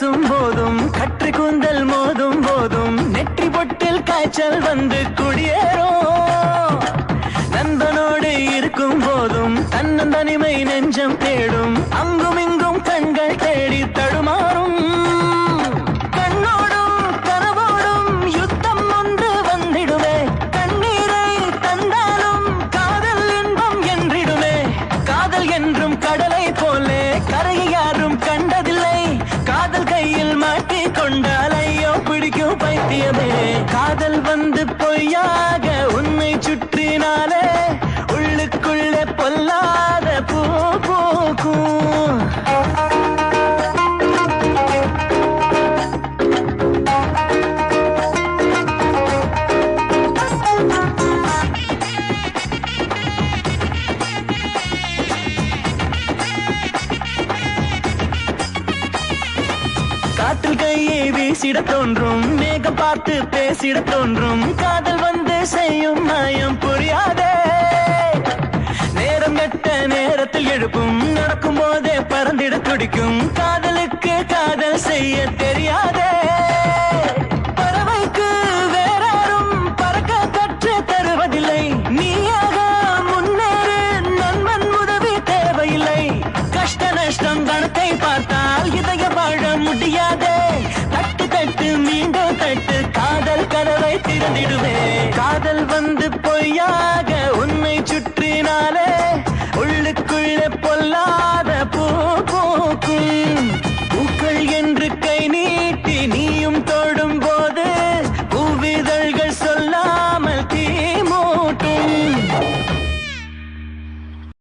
பேசும் போதும் கற்று கூந்தல் மோதும் போதும் நெற்றி பொட்டில் காய்ச்சல் வந்து குடியேறும். நண்பனோடு இருக்கும் போதும் தன்னந்தனிமை நெஞ்சம் தேடும். அங்கும் இங்கும் கண்கள் தேடி தடுமாறும். கண்ணோடும் கனவோடும் யுத்தம் ஒன்று வந்திடுமே. கண்ணீரை தந்தாலும் காதல் இன்பம் என்றிடுமே. காதல் என்றும் கடலை போலே கரையை யாரும் கண்டதில்லை. காதல் கையில் மாட்டிக் கொண்டால் ஐயோ பிடிக்கும் பைத்தியமே. காதல் வந்து பொய்யாக உன்னை சுற்றினாலே உள்ளுக்குள்ளே பொல்லாத பூ பூக்கும். காற்றில் கையை வீசிட தோன்றும். மேகம் பார்த்து பேசிட தோன்றும். காதல் வந்து செய்யும் மாயம் புரியாதே. நேரம் கெட்ட நேரத்தில் எழுப்பும். நடக்கும் போதே பறந்திட துடிக்கும். காதலுக்கு காதல் செய்ய தெரியாதே. பறவைக்கு வேறாரும் பறக்க கற்று தருவதில்லை. நீயாக முன்னேறு, நண்பன் உதவி தேவையில்லை. கஷ்ட நஷ்டம் கணக்கை பார்த்தால் இதய வாழ முடியாதே. தட்டு தட்டு மீண்டும் தட்டு காதல் கதவை திறந்திடுவே. காதல் வந்து பொய்யாக